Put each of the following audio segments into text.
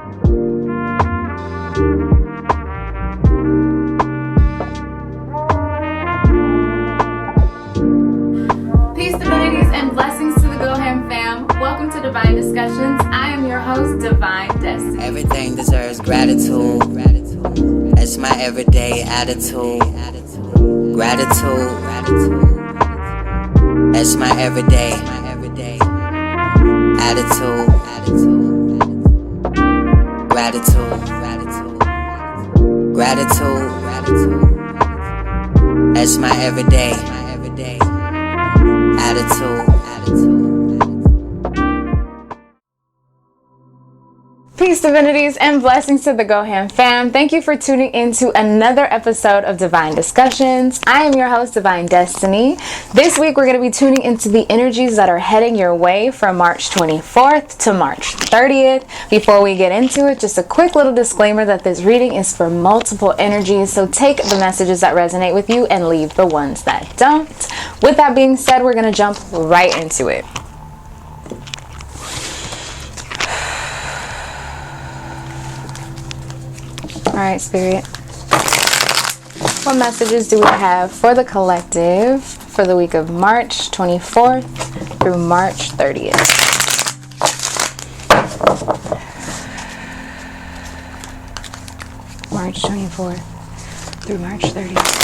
Peace, divinities, and blessings to the Goham fam. Welcome to Divine Discussions. I am your host, Divine Destiny. Everything deserves gratitude. That's my everyday attitude. Gratitude. That's my everyday attitude. Gratitude. That's my everyday attitude. Peace, divinities, and blessings to the Goham fam. Thank you for tuning in to another episode of Divine Discussions. I am your host, Divine Destiny. This week, we're going to be tuning into the energies that are heading your way from March 24th to March 30th. Before we get into it, just a quick little disclaimer that this reading is for multiple energies, so take the messages that resonate with you and leave the ones that don't. With that being said, we're going to jump right into it. Alright, Spirit. What messages do we have for the collective for the week of March 24th through March 30th? March 24th through March 30th.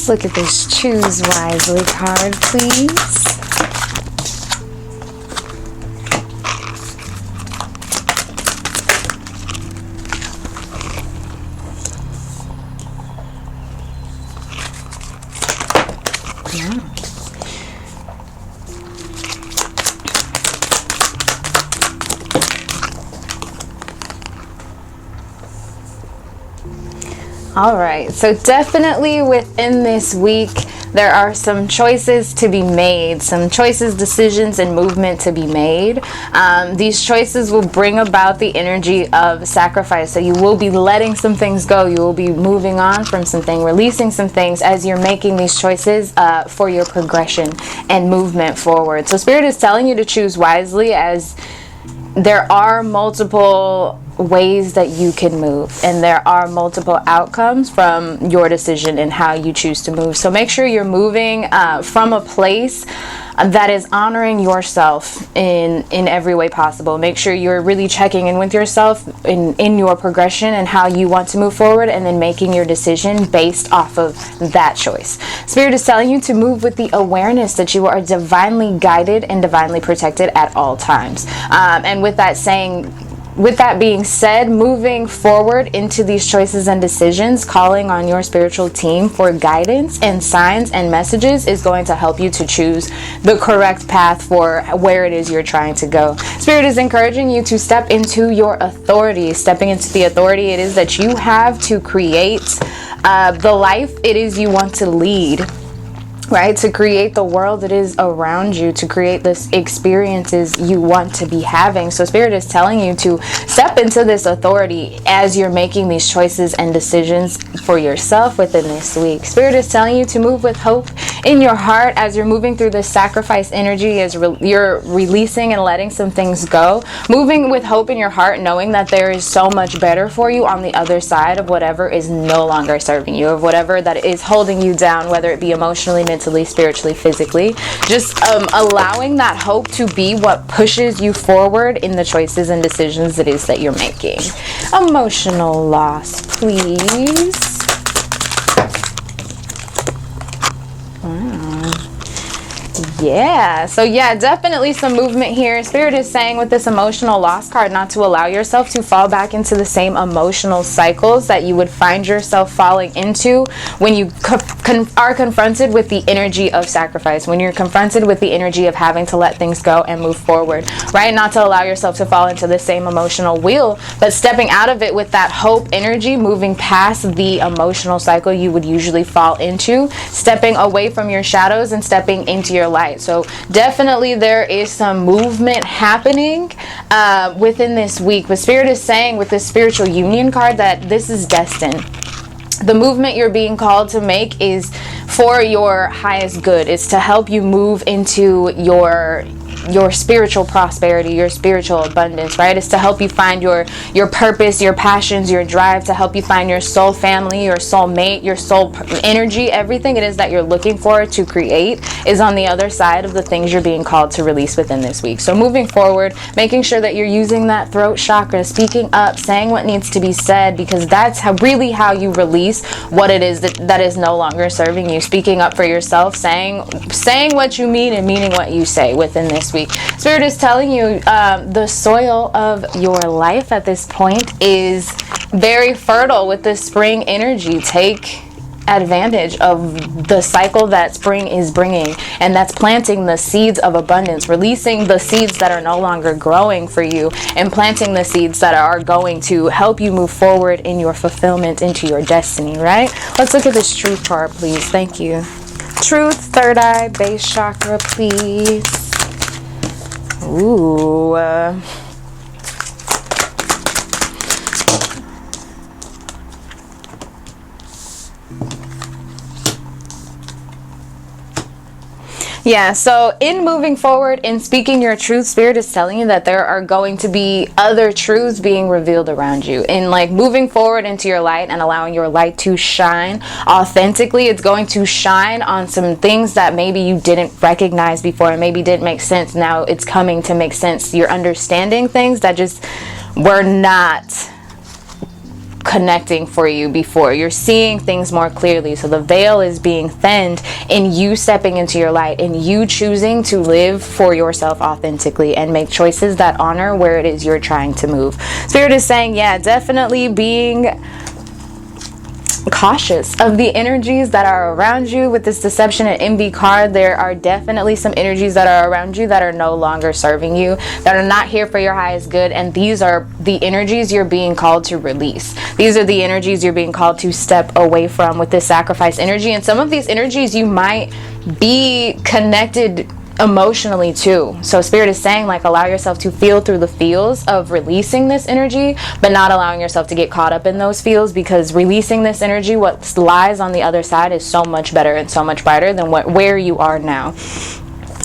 Look at this choose wisely card, please. All right, so definitely within this week, there are some choices to be made, some choices, decisions, and movement to be made. These choices will bring about the energy of sacrifice. So you will be letting some things go. You will be moving on from something, releasing some things as you're making these choices for your progression and movement forward. So Spirit is telling you to choose wisely, as there are multiple ways that you can move, and there are multiple outcomes from your decision and how you choose to move. So make sure you're moving from a place that is honoring yourself in every way possible. Make sure you're really checking in with yourself in your progression and how you want to move forward, and then making your decision based off of that choice. Spirit is telling you to move with the awareness that you are divinely guided and divinely protected at all times. And with that being said, moving forward into these choices and decisions, calling on your spiritual team for guidance and signs and messages is going to help you to choose the correct path for where it is you're trying to go. Spirit is encouraging you to step into your authority, stepping into the authority it is that you have to create the life it is you want to lead. Right? To create the world that is around you, to create this experiences you want to be having. So Spirit is telling you to step into this authority as you're making these choices and decisions for yourself within this week. Spirit is telling you to move with hope in your heart as you're moving through this sacrifice energy, as you're releasing and letting some things go. Moving with hope in your heart, knowing that there is so much better for you on the other side of whatever is no longer serving you, of whatever that is holding you down, whether it be emotionally, mentally, spiritually, physically. Just allowing that hope to be what pushes you forward in the choices and decisions it is that you're making. Emotional loss, please. Yeah, so yeah, definitely some movement here. Spirit is saying with this emotional loss card not to allow yourself to fall back into the same emotional cycles that you would find yourself falling into when you are confronted with the energy of sacrifice, when you're confronted with the energy of having to let things go and move forward, right? Not to allow yourself to fall into the same emotional wheel, but stepping out of it with that hope energy, moving past the emotional cycle you would usually fall into, stepping away from your shadows and stepping into your light. So definitely there is some movement happening within this week. But Spirit is saying with this spiritual union card that this is destined. The movement you're being called to make is for your highest good. It's to help you move into your spiritual prosperity, your spiritual abundance, right? It's to help you find your purpose, your passions, your drive, to help you find your soul family, your soul mate, your soul energy. Everything it is that you're looking for to create is on the other side of the things you're being called to release within this week. So moving forward, making sure that you're using that throat chakra, speaking up, saying what needs to be said, because that's really how you release what it is that is no longer serving you. Speaking up for yourself, saying what you mean and meaning what you say within this week. Spirit is telling you the soil of your life at this point is very fertile with this spring energy. Take advantage of the cycle that spring is bringing, and that's planting the seeds of abundance, releasing the seeds that are no longer growing for you, and planting the seeds that are going to help you move forward in your fulfillment into your destiny, right? Let's look at this truth card, please. Thank you. Truth, third eye, base chakra, please. Ooh. Yeah, so in moving forward, in speaking your truth, Spirit is telling you that there are going to be other truths being revealed around you. In like moving forward into your light and allowing your light to shine authentically, it's going to shine on some things that maybe you didn't recognize before and maybe didn't make sense. Now it's coming to make sense. You're understanding things that just were not connecting for you before. You're seeing things more clearly. So the veil is being thinned in you stepping into your light, and you choosing to live for yourself authentically and make choices that honor where it is you're trying to move. Spirit is saying, yeah, definitely being cautious of the energies that are around you. With this deception and envy card, there are definitely some energies that are around you that are no longer serving you, that are not here for your highest good, and these are the energies you're being called to release. These are the energies you're being called to step away from with this sacrifice energy. And some of these energies you might be connected emotionally too. So Spirit is saying, like, allow yourself to feel through the feels of releasing this energy, but not allowing yourself to get caught up in those feels, because releasing this energy, what lies on the other side, is so much better and so much brighter than where you are now.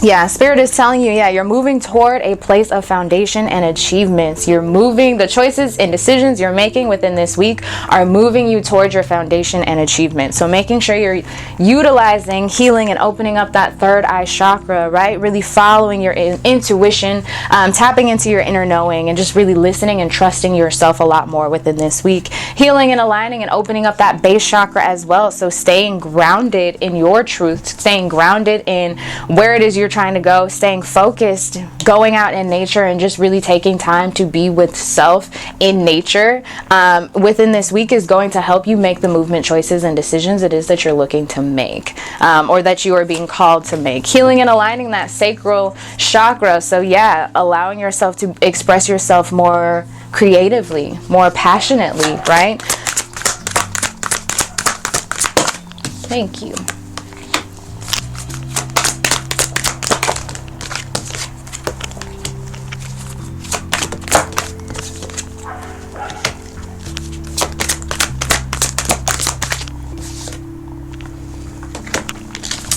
Yeah, Spirit is telling you, yeah, you're moving toward a place of foundation and achievements. You're moving, the choices and decisions you're making within this week are moving you towards your foundation and achievement. So making sure you're utilizing, healing, and opening up that third eye chakra, right? Really following your intuition, tapping into your inner knowing, and just really listening and trusting yourself a lot more within this week. Healing and aligning and opening up that base chakra as well. So staying grounded in your truth, staying grounded in where it is you're trying to go, staying focused, going out in nature, and just really taking time to be with self in nature within this week is going to help you make the movement choices and decisions it is that you're looking to make, or that you are being called to make. Healing and aligning that sacral chakra. So yeah, allowing yourself to express yourself more creatively, more passionately, right? Thank you.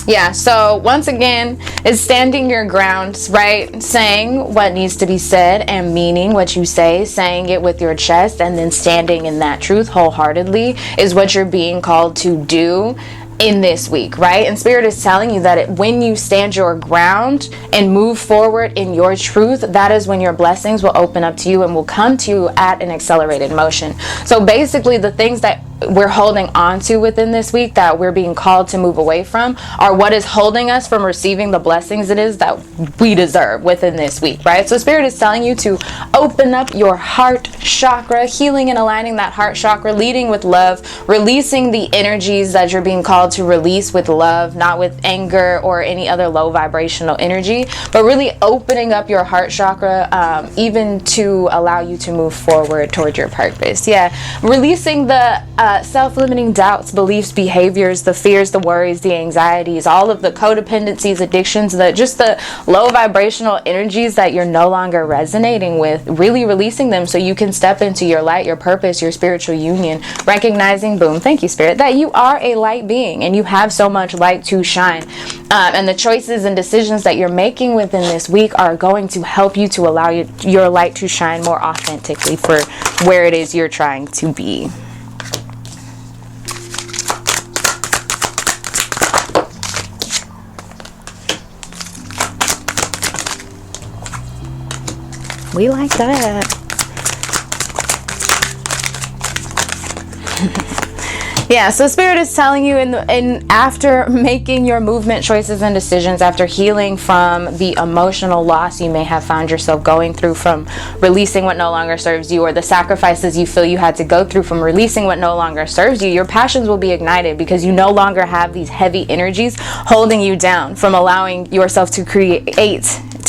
Yeah, so once again, it's standing your ground, right? Saying what needs to be said and meaning what you say, saying it with your chest, and then standing in that truth wholeheartedly is what you're being called to do in this week, right? And Spirit is telling you that when you stand your ground and move forward in your truth, that is when your blessings will open up to you and will come to you at an accelerated motion. So basically, the things that we're holding on to within this week that we're being called to move away from, or what is holding us from receiving the blessings it is that we deserve within this week, right? So Spirit is telling you to open up your heart chakra, healing and aligning that heart chakra, leading with love, releasing the energies that you're being called to release with love, not with anger or any other low vibrational energy, but really opening up your heart chakra, even to allow you to move forward toward your purpose. Yeah, releasing the self-limiting doubts, beliefs, behaviors, the fears, the worries, the anxieties, all of the codependencies, addictions, just the low vibrational energies that you're no longer resonating with, really releasing them so you can step into your light, your purpose, your spiritual union, recognizing, boom, thank you, Spirit, that you are a light being and you have so much light to shine. And the choices and decisions that you're making within this week are going to help you to allow your light to shine more authentically for where it is you're trying to be. We like that. Yeah, so Spirit is telling you in after making your movement choices and decisions, after healing from the emotional loss you may have found yourself going through from releasing what no longer serves you, or the sacrifices you feel you had to go through from releasing what no longer serves you, your passions will be ignited because you no longer have these heavy energies holding you down from allowing yourself to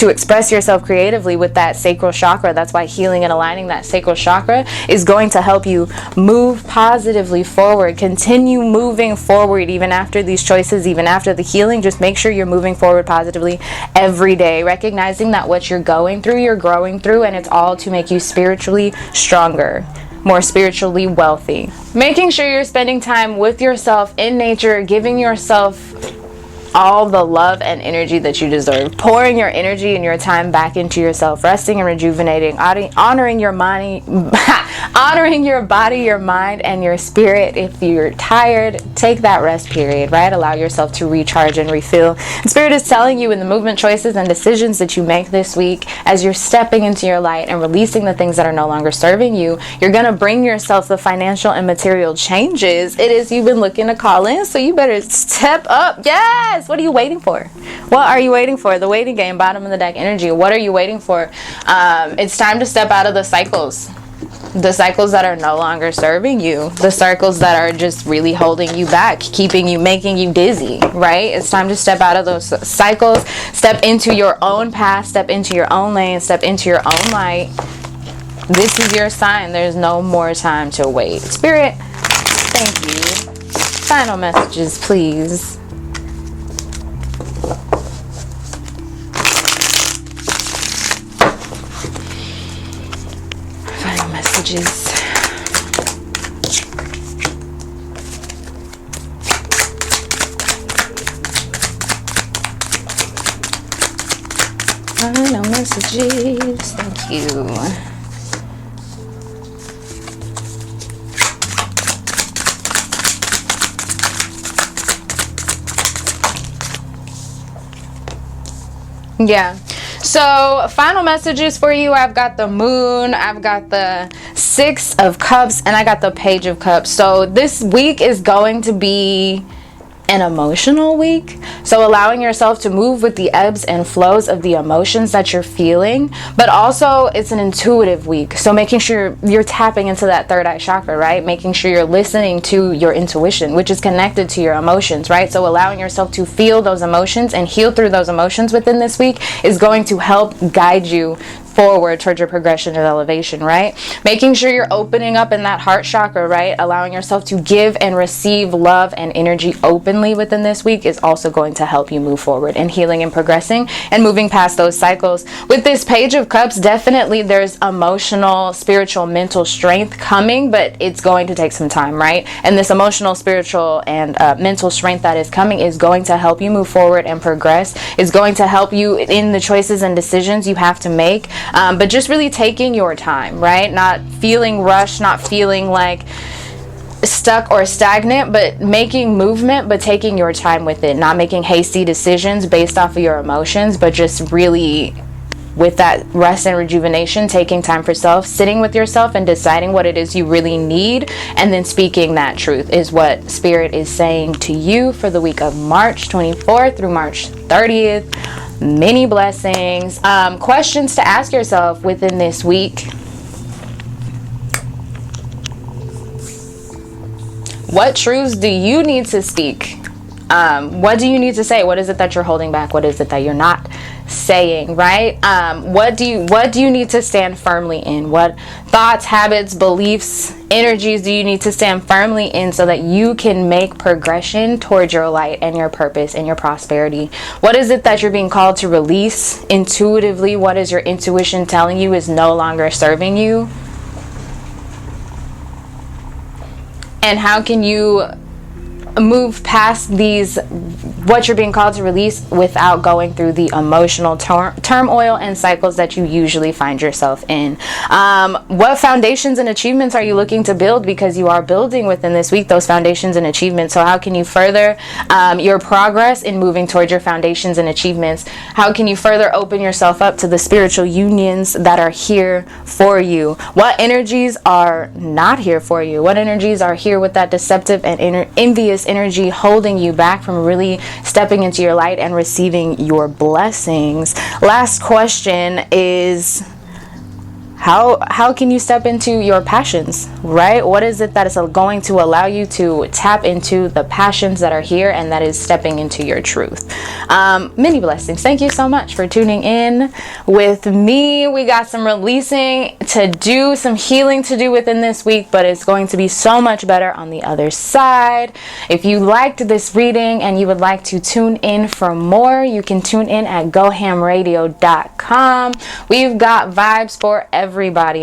express yourself creatively with that sacral chakra. That's why healing and aligning that sacral chakra is going to help you move positively forward. Continue moving forward even after these choices, even after the healing. Just make sure you're moving forward positively every day, recognizing that what you're going through, you're growing through, and it's all to make you spiritually stronger, more spiritually wealthy. Making sure you're spending time with yourself in nature, giving yourself all the love and energy that you deserve, pouring your energy and your time back into yourself, resting and rejuvenating, honoring your money, honoring your body, your mind, and your spirit. If you're tired, take that rest period, right? Allow yourself to recharge and refill. And Spirit is telling you in the movement choices and decisions that you make this week, as you're stepping into your light and releasing the things that are no longer serving you, you're going to bring yourself the financial and material changes it is you've been looking to call in. So you better step up. Yes! What are you waiting for? What are you waiting for? The waiting game, bottom of the deck energy. What are you waiting for? It's time to step out of the cycles. The cycles that are no longer serving you. The cycles that are just really holding you back, keeping you, making you dizzy, right? It's time to step out of those cycles. Step into your own path. Step into your own lane. Step into your own light. This is your sign. There's no more time to wait. Spirit, thank you. Final messages, please. Messages. Final messages. Thank you. Yeah. So final messages for you. I've got the moon, I've got the 6 of cups, and I got the page of cups. So this week is going to be an emotional week. So allowing yourself to move with the ebbs and flows of the emotions that you're feeling, but also it's an intuitive week. So making sure you're tapping into that third eye chakra, right? Making sure you're listening to your intuition, which is connected to your emotions, right? So allowing yourself to feel those emotions and heal through those emotions within this week is going to help guide you forward towards your progression and elevation, right? Making sure you're opening up in that heart chakra, right? Allowing yourself to give and receive love and energy openly within this week is also going to help you move forward and healing and progressing and moving past those cycles. With this page of cups, definitely there's emotional, spiritual, mental strength coming, but it's going to take some time, right? And this emotional, spiritual, and mental strength that is coming is going to help you move forward and progress. It's going to help you in the choices and decisions you have to make. But just really taking your time, right? Not feeling rushed, not feeling like stuck or stagnant, but making movement, but taking your time with it. Not making hasty decisions based off of your emotions, but just really with that rest and rejuvenation, taking time for self, sitting with yourself and deciding what it is you really need, and then speaking that truth is what Spirit is saying to you for the week of March 24th through March 30th. Many blessings. Questions to ask yourself within this week. What truths do you need to speak? What do you need to say? What is it that you're holding back? What is it that you're not saying, right? What do you need to stand firmly in? What thoughts, habits, beliefs, energies do you need to stand firmly in so that you can make progression towards your light and your purpose and your prosperity? What is it that you're being called to release intuitively? What is your intuition telling you is no longer serving you? And how can you move past what you're being called to release without going through the emotional turmoil and cycles that you usually find yourself in? What foundations and achievements are you looking to build? Because you are building within this week those foundations and achievements. So how can you further your progress in moving towards your foundations and achievements? How can you further open yourself up to the spiritual unions that are here for you? What energies are not here for you? What energies are here with that deceptive and envious energy holding you back from really stepping into your light and receiving your blessings? Last question is, how can you step into your passions, right? What is it that is going to allow you to tap into the passions that are here and that is stepping into your truth? Many blessings. Thank you so much for tuning in with me. We got some releasing to do, some healing to do within this week, but it's going to be so much better on the other side. If you liked this reading and you would like to tune in for more, you can tune in at gohamradio.com. We've got vibes for everybody.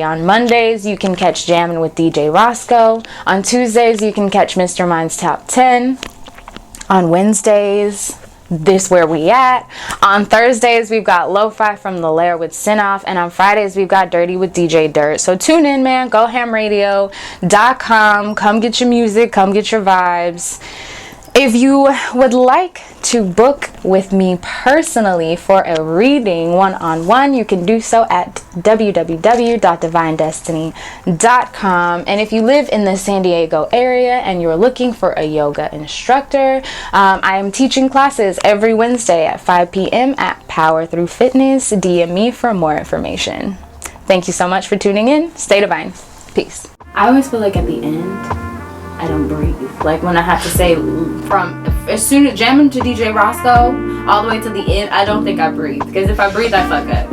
On Mondays, you can catch Jammin' with DJ Roscoe. On Tuesdays, you can catch Mr. Mind's Top 10. On Wednesdays, This Where We At. On Thursdays, we've got Lo-Fi from The Lair with Sinoff. And on Fridays, we've got Dirty with DJ Dirt. So tune in, man. GoHamRadio.com. Come get your music. Come get your vibes. If you would like to book with me personally for a reading one-on-one, you can do so at www.DVNDestini.com. And if you live in the San Diego area and you're looking for a yoga instructor, I am teaching classes every Wednesday at 5 p.m. at Power Through Fitness. DM me for more information. Thank you so much for tuning in. Stay divine. Peace. I always feel like at the end, I don't breathe. Like when I have to say from as soon as jamming to DJ Roscoe all the way to the end, I don't think I breathe. Because if I breathe, I fuck up.